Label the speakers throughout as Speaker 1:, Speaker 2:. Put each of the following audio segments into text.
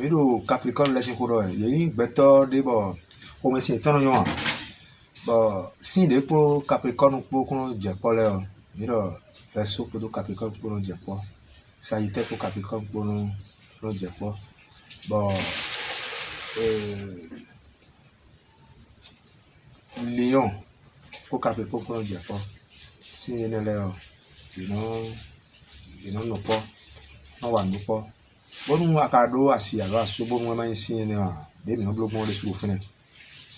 Speaker 1: do Capricorne laisse courir. Il y a une bête de bon. Comme si étant non. Bon, si des pour Capricorne pour qu'on dise pas là. Miro faire ça pour Capricorne pour nous dire pas. Ça y était pour Capricorne pour nous dire pas. Bon, Lion pour Capricorne pour nous dire pas. Si il est là, il non pas. Non va nous pas. Bon nous acado assis alors so bon moi ici né des mi no bloc mo de sur fene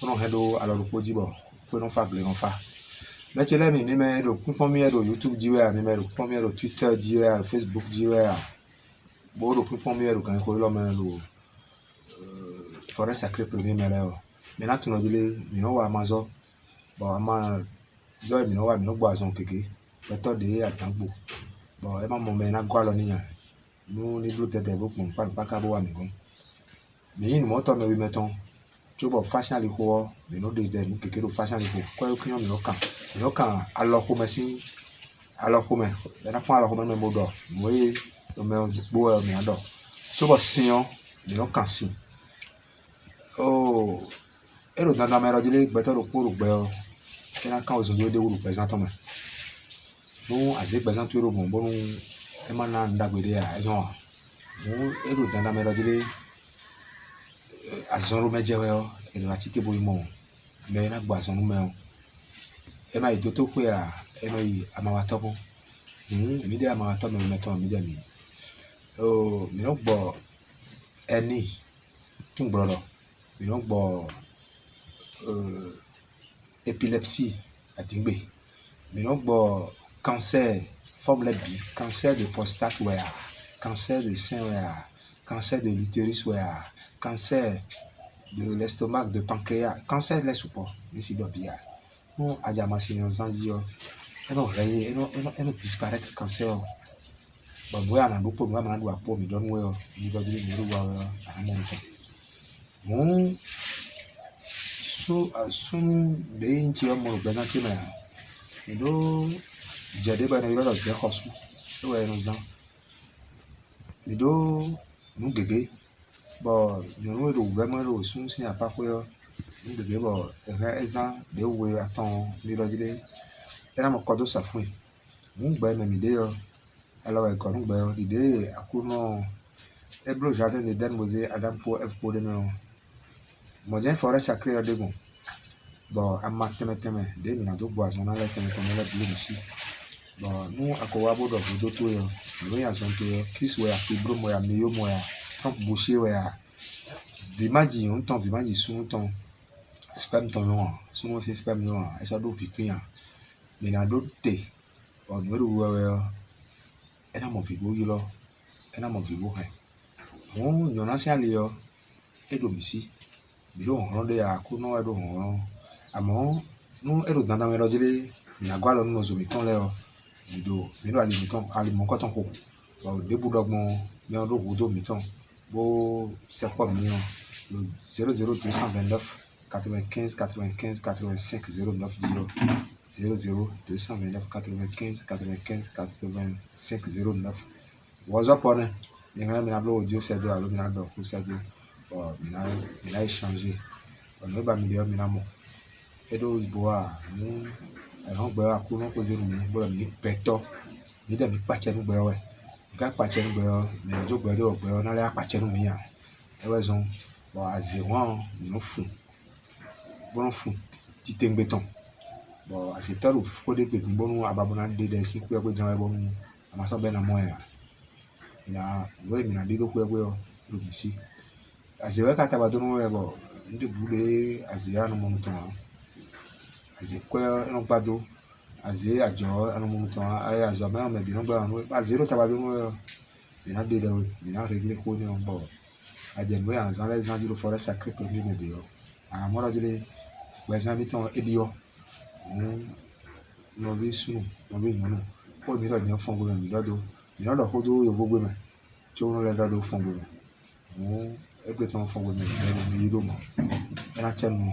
Speaker 1: on hedo alors le podi bo ko non fa blé non fa mais tu là mi me do premier do YouTube diwe mi me do premier do Twitter diwe Facebook diwe bo do premier do kan ko lo me do forêt sacrée premier me là mais là tu no dile mi no wa Amazon bon ama zo mi no wa mi no gbo azon keke beto de atangbo bon e ma mo me na gwa lo ni yan nous les autres étaient beaucoup pas cabo à nous mais il nous montre mais oui mettons tu vois façon les quoi mais nous de nous quelque chose façon les quoi quoi que nous quand alors comme si alors comme il n'a pas alors comme même mot d'or oui mais beau mais adore tu vois sinon nous quand si oh et le dans la mer de better le pour le et là quand ils ont de ou présentement nous à ces présent tout le bon bon e ma na ndagbede a eyon mo ero danda me lodile azonro mejewe o e la chite bo imo me na gba azonro me o e ma idoto pe a e no yi amawato bo mi de amawato me meto mi de mi o mi no gbo eni tun gboro mi no gbo épilepsie atingbe mi no gbo cancer forme les bi, cancer de prostate, ouais, cancer de sein, ouais, cancer de l'utérus, ouais, cancer de l'estomac, de pancréas, cancer les supports, ici doit bien. Nous, à Diamassi, nous en disons, et non, et non disparaître cancer. Bon, moi, on a beaucoup de gens qui ont pour me donner, ils doivent dire, ils doivent à mon temps. Bon, sous des intimes, mon représentant, mais donc, jadi bana yoro lo je hosu to e no zan mi do nu gege bo no ro gbe mo ro sun sin apako yo nu gege bo e ha ezan de we aton mi lo jile era mo kodo safun mu gbe me mi de yo alors e ko nu gbe yo ide akuno e blo jardin de den mose adam po f po de no mo je forêt sacrée de bon bon amma teme de mi na do boison na le teme le bleu ici bon nous akowa bodo bodo to yo no ya son to yo kiss we afibro mo ya meyo mo ya trompe boucher we ya vimaji on ton vimaji sun ton spam ton yo sun se spam yo e so do vipin ya me na do te on we we e na mo vigo yo lo e na mo vigo he won yo na se ale yo e do misi mi do hon de ya ku no e do hon amo no e do danda me lo jile mi na gwa lo no zo mi ton le o mi do ali mon coton ko début d'ogmon mi on do hudo mi ton bo c'est quoi mi 00229 95 85 85 09 00229 95 85 85 09 WhatsApp on mi na blo audio c'est de mi na do ko c'est de mi na échanger on ba mi na mo edo iboa mu àwọn gbe akuno ko zero mi bo mi peto mi de mi pache nu gbe we mi ka pache nu gbe mi na jo gbe do gbe na le pache nu mi ya e we zon bo azewon mi no fun bon fun ti tengbe ton bo asetoro ko de pe ti bonu ababona de si ku e gbe jan e bonu amaso be na mo ya ina we mi na de to ku e gbe o lo mi si azewe ka tabado nu we bo ndi bude azia no mo ton aze kwa no pado aze ajo anu mo ton ay azama me bi no gba anu azero tabado no bi na de de bi na régler ko ni on bo ajen we anzan les gens du forêt sacrée pour lui me de yo a mo rajule we zan bi ton edio no bi sunu no bi nyonu ko mi ro nyan fongo mi do ko do yo vogbe me tí ó rán lẹ́dọ̀ fún gbogbo mo ẹgbẹ́ tí wọ́n fún gbogbo mi lẹ́nu mi yí ló mọ̀ ẹ̀ náà chẹ́nu mi.